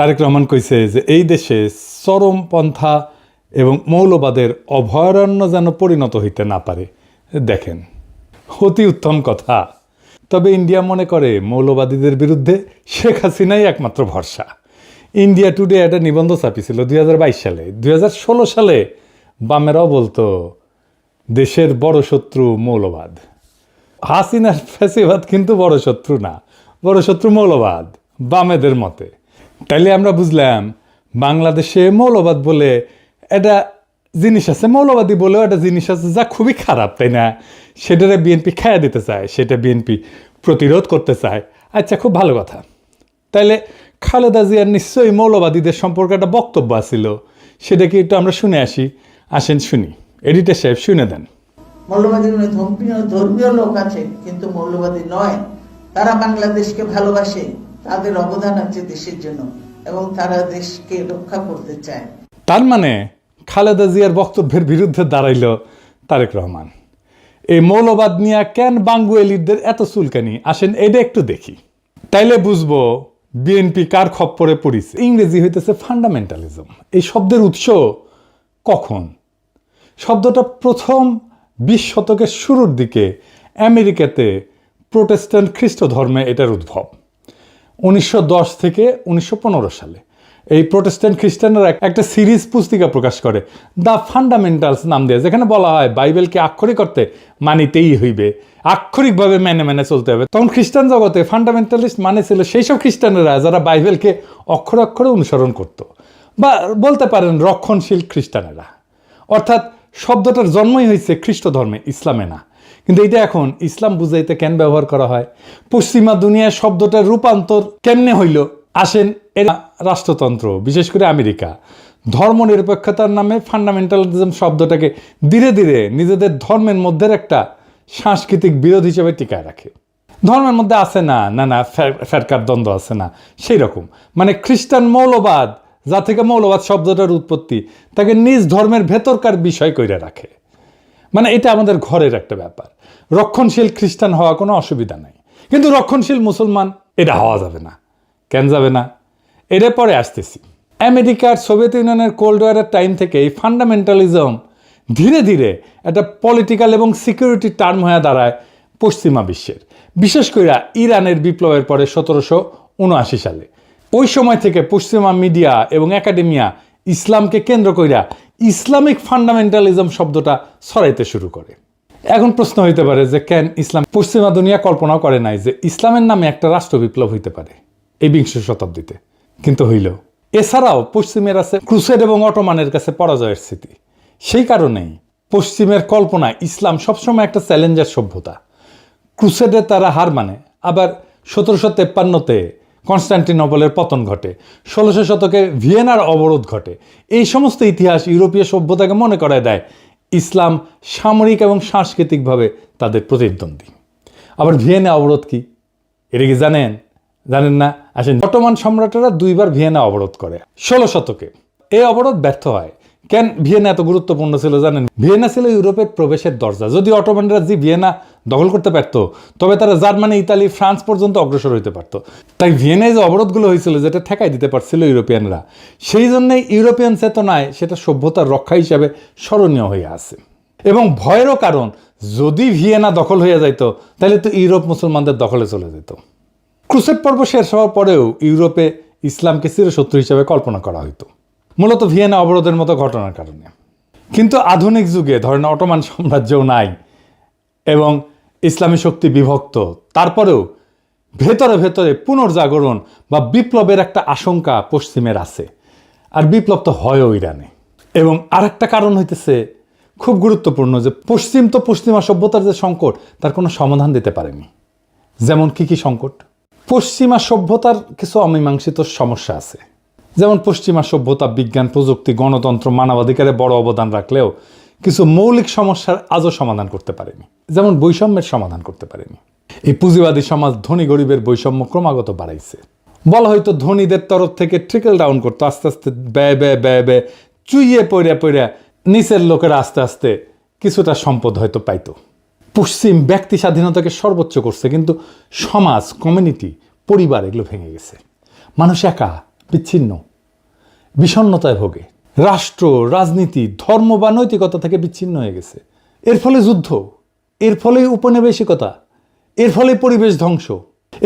তারেক রহমান কইছে যে এই দেশে চরমপন্থা এবং মৌলবাদের অভয়ারণ্য যেন পরিণত হইতে না পারে। দেখেন, অতি উত্তম কথা। তবে ইন্ডিয়া মনে করে মৌলবাদীদের বিরুদ্ধে শেখ হাসিনাই একমাত্র ভরসা। ইন্ডিয়া টুডে একটা নিবন্ধ ছাপিয়েছিল 2022 সালে। 2016 সালে বামেরাও বলতো দেশের বড় শত্রু মৌলবাদ। হাসিনার ফ্যাসিবাদ কিন্তু বড় শত্রু না, বড় শত্রু মৌলবাদ বামেদের মতে। তাইলে আমরা বুঝলাম বাংলাদেশে মৌলবাদ বলে একটা জিনিস আছে, মৌলবাদী বলেও একটা জিনিস আছে যা খুবই খারাপ, তাই না? সেটারে বিএনপি খাইয়া দিতে চায়, সেটা বিএনপি প্রতিরোধ করতে চায়। আচ্ছা, খুব ভালো কথা। তাইলে খালেদা জিয়ার নিশ্চয়ই মৌলবাদীদের সম্পর্কে একটা বক্তব্য আছিল, সেটা কি একটু আমরা শুনে আসি? আসেন শুনি, এডিটর সাহেব শুনে দেন। মৌলবাদী ধর্মীয় লোক আছে কিন্তু মৌলবাদী নয়। তারা বাংলাদেশকে ভালোবাসে, তাদের অবদান আছে দেশের জন্য এবং তারা দেশকে রক্ষা করতে চায়। তার মানে খালেদা জিয়ার বক্তব্যের বিরুদ্ধে দাঁড়াইল তারেক রহমান। এই মৌলবাদ নিয়ে কেন বাঙ্গুয়েলিদের এত চুলকানি? আসেন এটা একটু দেখি, তাইলে বুঝবো বিএনপি কার খপ্পরে পড়িছে। ইংরেজি হইতেছে ফান্ডামেন্টালিজম। এই শব্দের উৎস কখন? শব্দটা প্রথম 20 শতকের শুরুর দিকে আমেরিকাতে প্রোটেস্ট্যান্ট খ্রিস্ট ধর্মে এটার উদ্ভব। 1910 থেকে 1915 সালে এই প্রোটেস্ট্যান্ট খ্রিস্টানরা একটা সিরিজ পুস্তিকা প্রকাশ করে, দ্য ফান্ডামেন্টালস নাম দিয়ে, যেখানে বলা হয় বাইবেলকে আক্ষরিক অর্থে মানিতেই হইবে, আক্ষরিকভাবে মেনে মেনে চলতে হবে। তখন খ্রিস্টান জগতে ফান্ডামেন্টালিস্ট মানে ছিল সেই সব খ্রিস্টানেরা যারা বাইবেলকে অক্ষরে অক্ষরে অনুসরণ করত, বা বলতে পারেন রক্ষণশীল খ্রিস্টানেরা। অর্থাৎ শব্দটার জন্মই হয়েছে খ্রিস্ট ধর্মে, ইসলামে না। কিন্তু এটা এখন ইসলাম বুঝাইতে কেন ব্যবহার করা হয়? পশ্চিমা দুনিয়ায় শব্দটার রূপান্তর কেমনে হইল? আসেন, এরা রাষ্ট্রতন্ত্র, বিশেষ করে আমেরিকা, ধর্মনিরপেক্ষতার নামে ফান্ডামেন্টালিজম শব্দটাকে ধীরে ধীরে নিজেদের ধর্মের মধ্যে একটা সাংস্কৃতিক বিরোধ হিসেবে টিকায় রাখে। ধর্মের মধ্যে আছে না না না ফেরকার দ্বন্দ্ব আছে না, সেই রকম। মানে খ্রিস্টান মৌলবাদ, যা থেকে মৌলবাদ শব্দটার উৎপত্তি, তাকে নিজ ধর্মের ভেতরকার বিষয় কইরা রাখে। মানে এটা আমাদের ঘরের একটা ব্যাপার। রক্ষণশীল খ্রিস্টান হওয়া কোনো অসুবিধা নাই, কিন্তু রক্ষণশীল মুসলমান এটা হওয়া যাবে না। কেন যাবে না? এর পরে আসতেছি। আমেরিকার সোভিয়েত ইউনিয়নের কোল্ড ওয়ারের টাইম থেকে এই ফান্ডামেন্টালিজম ধীরে ধীরে একটা পলিটিক্যাল এবং সিকিউরিটি টার্ম হয়ে দাঁড়ায় পশ্চিমা বিশ্বের, বিশেষ করে ইরানের বিপ্লবের পরে 1779 সালে। ওই সময় থেকে পশ্চিমা মিডিয়া এবং একাডেমিয়া ইসলামকে কেন্দ্র কইরা ইসলামিক ফান্ডামেন্টালিজম শব্দটা ছড়াইতে শুরু করে। এখন প্রশ্ন হইতে পারে যে কেন ইসলাম? পশ্চিমা দুনিয়া কল্পনাও করে নাই যে ইসলামের নামে একটা রাষ্ট্র বিপ্লব হইতে পারে এই 20 শতাব্দীতে, কিন্তু হইল। এছাড়াও পশ্চিমের আছে ক্রুসেড এবং অটোমানের কাছে পরাজয়ের স্মৃতি। সেই কারণেই পশ্চিমের কল্পনায় ইসলাম সবসময় একটা চ্যালেঞ্জার সভ্যতা। ক্রুসেডে তারা হার মানে, আবার 1753-তে কনস্টান্টিনোপলের পতন ঘটে, 1600 শতকে ভিয়েনার অবরোধ ঘটে। এই সমস্ত ইতিহাস ইউরোপীয় সভ্যতাকে মনে করায় দেয় ইসলাম সামরিক এবং সাংস্কৃতিকভাবে তাদের প্রতিদ্বন্দ্বী। আবার ভিয়েনা অবরোধ কি, এটা কি জানেন? জানেন না? আসেন, অটোমান সম্রাটেরা 2বার ভিয়েনা অবরোধ করে 16 শতকে। এই অবরোধ ব্যর্থ হয়। কেন ভিয়েনা এত গুরুত্বপূর্ণ ছিল জানেন? ভিয়েনা ছিল ইউরোপের প্রবেশের দরজা। যদি অটোমানরা যে ভিয়েনা দখল করতে পারত, তবে তারা জার্মানি, ইতালি, ফ্রান্স পর্যন্ত অগ্রসর হইতে পারত। তাই ভিয়েনায় যে অবরোধগুলো হয়েছিল, যেটা ঠেকাই দিতে পারছিল ইউরোপিয়ানরা, সেই জন্যই ইউরোপিয়ান চেতনায় সেটা সভ্যতার রক্ষা হিসাবে স্মরণীয় হয়ে আছে। এবং ভয়েরও কারণ, যদি ভিয়েনা দখল হয়ে যাইত তাহলে তো ইউরোপ মুসলমানদের দখলে চলে যেত। ক্রুসেড পর্ব শেষ হওয়ার পরেও ইউরোপে ইসলামকে চিরশত্রু হিসেবে কল্পনা করা হইতো, মূলত ভিয়েনা অবরোধের মতো ঘটনার কারণে। কিন্তু আধুনিক যুগে ধরেন অটোমান সাম্রাজ্যও নাই এবং ইসলামী শক্তি বিভক্ত, তারপরেও ভেতরে ভেতরে পুনর্জাগরণ বা বিপ্লবের একটা আশঙ্কা পশ্চিমের আছে। আর বিপ্লব তো হয়ও ইরানে। এবং আরেকটা কারণ হইতেছে খুব গুরুত্বপূর্ণ, যে পশ্চিম তো পশ্চিমা সভ্যতার যে সংকট, তার কোনো সমাধান দিতে পারেনি। যেমন কি সংকট? পশ্চিমা সভ্যতার কিছু অমীমাংসিত সমস্যা আছে। যেমন পশ্চিমা সভ্যতা বিজ্ঞান, প্রযুক্তি, গণতন্ত্র, মানবাধিকারে বড় অবদান রাখলেও কিছু মৌলিক সমস্যার আজও সমাধান করতে পারেনি। যেমন বৈষম্যের সমাধান করতে পারেনি। এই পুঁজিবাদী সমাজ ধনী গরিবের বৈষম্য ক্রমাগত বাড়াইছে। বলা হয়তো ধনীদের তরফ থেকে ট্রিকল ডাউন করতো, আস্তে আস্তে ব্যয় ব্যয় ব্যয় ব্যয় চুইয়ে পড়ে নিচের লোকেরা আস্তে আস্তে কিছুটা সম্পদ হয়তো পাইতো। পশ্চিম ব্যক্তি স্বাধীনতাকে সর্বোচ্চ করছে, কিন্তু সমাজ, কমিউনিটি, পরিবার এগুলো ভেঙে গেছে। মানুষ একা বিচ্ছিন্ন, বিষণ্ণতায় ভোগে। রাষ্ট্র, রাজনীতি, ধর্ম বা নৈতিকতা থেকে বিচ্ছিন্ন হয়ে গেছে। এর ফলে যুদ্ধ, এর ফলে উপনিবেশিকতা, এর ফলে পরিবেশ ধ্বংস,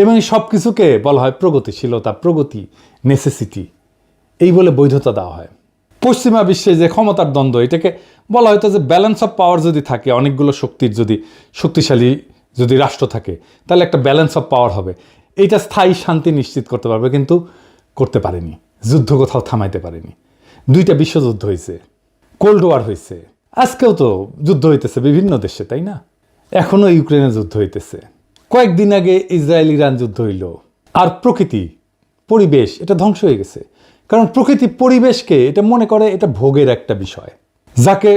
এবং সব কিছুকে বলা হয় প্রগতিশীলতা, প্রগতি, নেসেসিটি, এই বলে বৈধতা দেওয়া হয়। পশ্চিমা বিশ্বে যে ক্ষমতার দ্বন্দ্ব, এটাকে বলা হয়তো যে ব্যালেন্স অফ পাওয়ার যদি থাকে, অনেকগুলো শক্তির যদি শক্তিশালী যদি রাষ্ট্র থাকে, তাহলে একটা ব্যালেন্স অফ পাওয়ার হবে, এইটা স্থায়ী শান্তি নিশ্চিত করতে পারবে, কিন্তু করতে পারেনি। যুদ্ধ কোথাও থামাইতে পারেনি। 2টা বিশ্বযুদ্ধ হয়েছে, কোল্ড ওয়ার হয়েছে, আজকেও তো যুদ্ধ হইতেছে বিভিন্ন দেশে, তাই না? এখনো ইউক্রেনে যুদ্ধ হইতেছে, কয়েকদিন আগে ইসরায়েল ইরান যুদ্ধ হইল। আর প্রকৃতি, পরিবেশ, এটা ধ্বংস হয়ে গেছে। কারণ প্রকৃতি পরিবেশকে এটা মনে করে এটা ভোগের একটা বিষয়। যাকে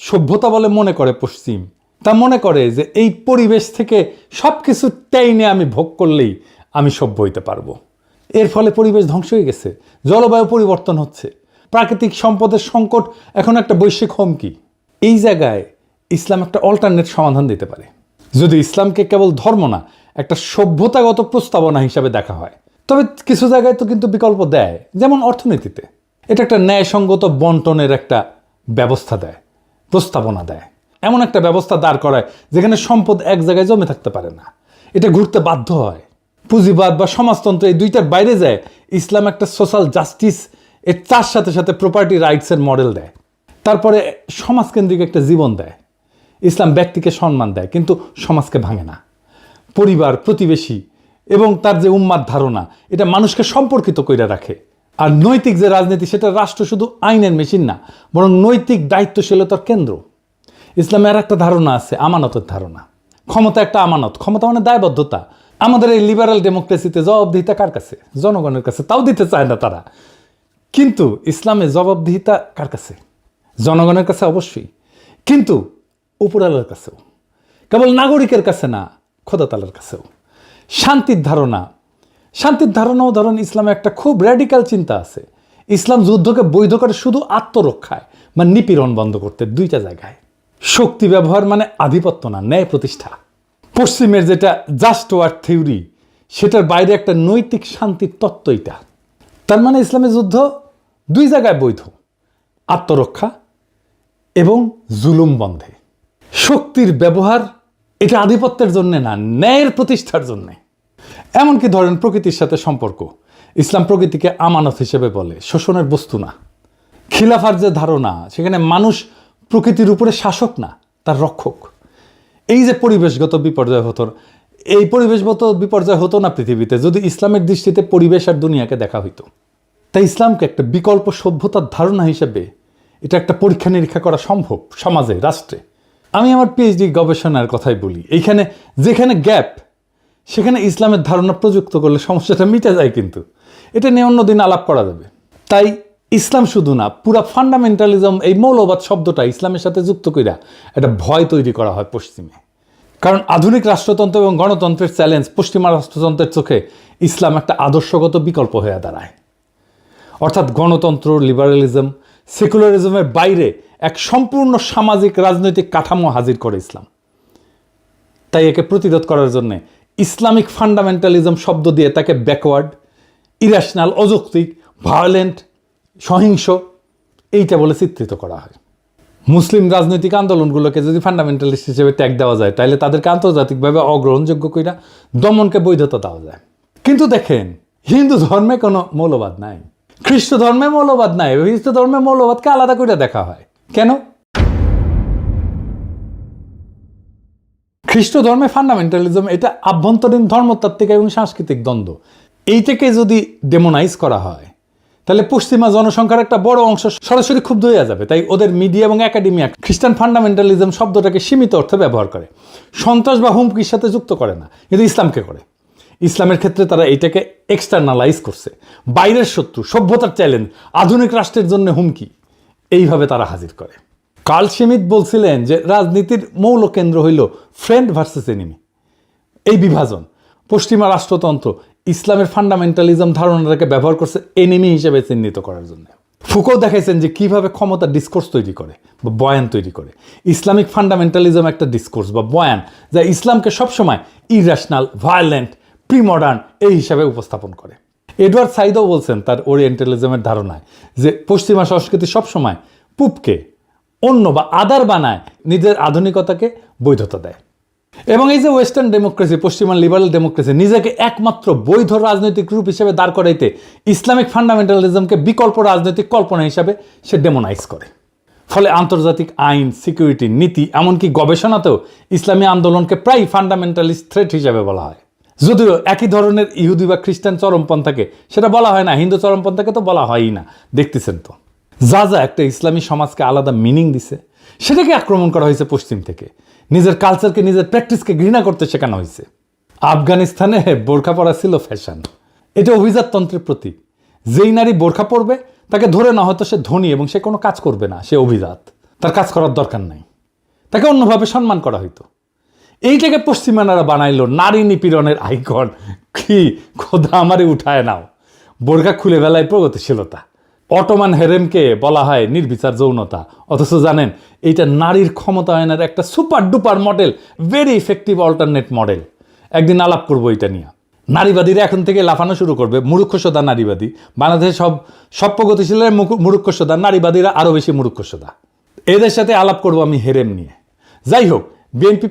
সভ্যতা বলে মনে করে পশ্চিম, তা মনে করে যে এই পরিবেশ থেকে সব কিছু টেনে আমি ভোগ করলেই আমি সভ্য হইতে পারবো। এর ফলে পরিবেশ ধ্বংস হয়ে গেছে, জলবায়ু পরিবর্তন হচ্ছে, প্রাকৃতিক সম্পদের সংকট এখন একটা বৈশ্বিক হুমকি। এই জায়গায় ইসলাম একটা অল্টারনেট সমাধান দিতে পারে, যদি ইসলামকে কেবল ধর্ম না, একটা সভ্যতাগত প্রস্তাবনা হিসাবে দেখা হয়। তবে কিছু জায়গায় তো কিন্তু বিকল্প দেয়, যেমন অর্থনীতিতে এটা একটা ন্যায়সঙ্গত বন্টনের একটা ব্যবস্থা দেয়, প্রস্তাবনা দেয়। এমন একটা ব্যবস্থা দাঁড় করায় যেখানে সম্পদ এক জায়গায় জমে থাকতে পারে না, এটা ঘুরতে বাধ্য হয়। পুঁজিবাদ বা সমাজতন্ত্র, এই দুইটার বাইরে যায় ইসলাম একটা সোশ্যাল জাস্টিস, এর তার সাথে সাথে প্রপার্টি রাইটসের মডেল দেয়। তারপরে সমাজকেন্দ্রিক একটা জীবন দেয়। ইসলাম ব্যক্তিকে সম্মান দেয়, কিন্তু সমাজকে ভাঙে না। পরিবার, প্রতিবেশী এবং তার যে উম্মাদ ধারণা, এটা মানুষকে সম্পর্কিত করে রাখে। আর নৈতিক যে রাজনীতি, সেটা রাষ্ট্র শুধু আইনের মেশিন না, বরং নৈতিক দায়িত্বশীলতার কেন্দ্র। ইসলামের একটা ধারণা আছে, আমানতের ধারণা। ক্ষমতা একটা আমানত, ক্ষমতা মানে দায়বদ্ধতা। আমাদের এই লিবারাল ডেমোক্রেসিতে জবাবদিহিতা কার কাছে? জনগণের কাছে, তাও দিতে চায় না তারা। কিন্তু ইসলামে জবাবদিহিতা কার কাছে? জনগণের কাছে অবশ্যই, কিন্তু উপরালার কাছেও, কেবল নাগরিকের কাছে না, খোদা তাআলার কাছেও। শান্তির ধারণা, শান্তির ধারণাও ধরেন ইসলামে একটা খুব র্যাডিক্যাল চিন্তা আছে। ইসলাম যুদ্ধকে বৈধ করে শুধু আত্মরক্ষায় বা নিপীড়ন বন্ধ করতে, 2টা জায়গায়। শক্তি ব্যবহার মানে আধিপত্য না, ন্যায় প্রতিষ্ঠা। পশ্চিমের যেটা জাস্ট ওয়ার থিওরি, সেটার বাইরে একটা নৈতিক শান্তির তত্ত্ব এটা। তার মানে ইসলামের যুদ্ধ 2 জায়গায় বৈধ, আত্মরক্ষা এবং জুলুম বন্ধে। শক্তির ব্যবহার এটা আধিপত্যের জন্য না, ন্যায়ের প্রতিষ্ঠার জন্য। এমনকি ধরেন প্রকৃতির সাথে সম্পর্ক, ইসলাম প্রকৃতিকে আমানত হিসেবে বলে, শোষণের বস্তু না। খিলাফার যে ধারণা, সেখানে মানুষ প্রকৃতির উপরে শাসক না, তার রক্ষক। এই যে পরিবেশগত বিপর্যয় হতো, এই পরিবেশগত বিপর্যয় হতো না পৃথিবীতে যদি ইসলামের দৃষ্টিতে পরিবেশ আর দুনিয়াকে দেখা হইতো। তাই ইসলামকে একটা বিকল্প সভ্যতার ধারণা হিসেবে এটা একটা পরীক্ষা নিরীক্ষা করা সম্ভব সমাজে, রাষ্ট্রে। আমি আমার পিএইচডি গবেষণার কথাই বলি, এইখানে যেখানে গ্যাপ, সেখানে ইসলামের ধারণা প্রযুক্ত করলে সমস্যাটা মিটে যায়, কিন্তু এটা নিয়ে অন্যদিন আলাপ করা যাবে। তাই ইসলাম শুধু না, পুরা ফান্ডামেন্টালিজম, এই মৌলবাদ শব্দটা ইসলামের সাথে যুক্ত কইরা একটা ভয় তৈরি করা হয় পশ্চিমে। কারণ আধুনিক রাষ্ট্রতন্ত্র এবং গণতন্ত্রের চ্যালেঞ্জ পশ্চিমা রাষ্ট্রতন্ত্রের চোখে ইসলাম একটা আদর্শগত বিকল্প হয়ে দাঁড়ায়। অর্থাৎ গণতন্ত্র, লিবারালিজম, সেকুলারিজমের বাইরে এক সম্পূর্ণ সামাজিক রাজনৈতিক কাঠামো হাজির করে ইসলাম। তাই একে প্রতিরোধ করার জন্য ইসলামিক ফান্ডামেন্টালিজম শব্দ দিয়ে তাকে ব্যাকওয়ার্ড, ইরেশনাল, অযৌক্তিক, ভায়োলেন্ট, সহিংস, এইটা বলে চিত্রিত করা হয়। মুসলিম রাজনৈতিক আন্দোলনগুলোকে যদি ফান্ডামেন্টালিস্ট হিসেবে ট্যাগ দেওয়া যায়, তাহলে তাদেরকে আন্তর্জাতিকভাবে অগ্রহণযোগ্য কইরা দমনকে বৈধতা দেওয়া যায়। কিন্তু দেখেন, হিন্দু ধর্মে কোনো মৌলবাদ নাই, খ্রিস্ট ধর্মে মৌলবাদ নাই, হিন্দু ধর্মে মৌলবাদকে আলাদা করে দেখা হয়। কেন? খ্রিস্ট ধর্মে ফান্ডামেন্টালিজম এটা আভ্যন্তরীণ ধর্মতাত্ত্বিক এবং সাংস্কৃতিক দ্বন্দ্ব। এইটাকে যদি ডেমোনাইজ করা হয়, তাহলে পশ্চিমা জনসংখ্যার একটা বড় অংশ সরাসরি ক্ষুব্ধ হয়ে যাবে। তাই ওদের মিডিয়া এবং একাডেমিয়া খ্রিস্টান ফান্ডামেন্টালিজম শব্দটাকে সীমিত অর্থে ব্যবহার করে, সন্ত্রাস বা হুমকির সাথে যুক্ত করে না, কিন্তু ইসলামকে করে। ইসলামের ক্ষেত্রে তারা এইটাকে এক্সটার্নালাইজ করছে, বাইরের শত্রু, সভ্যতার চ্যালেঞ্জ, আধুনিক রাষ্ট্রের জন্য হুমকি, এইভাবে তারা হাজির করে। কার্ল শিমিট বলছিলেন যে রাজনীতির মৌল কেন্দ্র হইল ফ্রেন্ড ভার্সেস এনিমি, এই বিভাজন। পশ্চিমা রাষ্ট্রতন্ত্র ইসলামের ফান্ডামেন্টালিজম ধারণাটাকে ব্যবহার করছে এনিমি হিসেবে চিহ্নিত করার জন্য। ফুকো দেখাইছেন যে কিভাবে ক্ষমতা ডিসকোর্স তৈরি করে বা বয়ান তৈরি করে। ইসলামিক ফান্ডামেন্টালিজম একটা ডিসকোর্স বা বয়ান, যা ইসলামকে সবসময় ইরেশনাল, ভায়োলেন্ট, প্রিমডার্ন এই হিসাবে উপস্থাপন করে। এডওয়ার্ড সাইদও বলছেন তার ওরিয়েন্টালিজমের ধারণায় যে পশ্চিমা সংস্কৃতি সবসময় পূবকে অন্য বা আদার বানায় নিজের আধুনিকতাকে বৈধতা দেয়। এবং এই যে ওয়েস্টার্ন ডেমোক্রেসি, পশ্চিমা লিবারাল ডেমোক্রেসি নিজেকে একমাত্র বৈধ রাজনৈতিক রূপ হিসেবে দাঁড় করাইতে ইসলামিক ফান্ডামেন্টালিজমকে বিকল্প রাজনৈতিক কল্পনা হিসাবে সে ডেমোনাইজ করে। ফলে আন্তর্জাতিক আইন, সিকিউরিটি, নীতি, এমনকি গবেষণাতেও ইসলামী আন্দোলনকে প্রায় ফান্ডামেন্টালিস্ট থ্রেট হিসাবে বলা হয়। যদিও একই ধরনের ইহুদি বা খ্রিস্টান চরমপন্থাকে সেটা বলা হয় না, হিন্দু চরমপন্থাকে তো বলা হয়ই না, দেখতেছেন তো। যা যা একটা ইসলামী সমাজকে আলাদা মিনিং দিছে সেটাকে আক্রমণ করা হয়েছে পশ্চিম থেকে। নিজের কালচারকে, নিজের প্র্যাকটিসকে ঘৃণা করতে শেখানো হয়েছে। আফগানিস্তানে বোরখা পরা ছিল ফ্যাশন, এটা অভিজাততন্ত্রের প্রতীক। যেই নারী বোরখা পরবে তাকে ধরে না হয়তো সে ধনী এবং সে কোনো কাজ করবে না, সে অভিজাত, তার কাজ করার দরকার নাই, তাকে অন্যভাবে সম্মান করা হইতো। এইটাকে পশ্চিমানারা বানাইলো নারী নিপীড়নের আইকন। কি খোদা আমারে উঠায় নাও। বোরখা খুলে ফেলায় প্রগতিশীলতা। অটোমান হেরেমকে বলা হয় নির্বিচার যৌনতা, অথচ জানেন এইটা নারীর ক্ষমতায়নের একটা super duper model, very effective alternate model. একদিন আলাপ করবো এটা নিয়ে। নারীবাদীরা এখন থেকে লাফানো শুরু করবে, মূর্খসোদা নারীবাদী। বাংলাদেশে সব প্রগতিশীলের মূর্খসোদা, নারীবাদীরা আরও বেশি মূর্খসোদা। এদের সাথে আলাপ করবো আমি হেরেম নিয়ে। যাই হোক, বিএনপি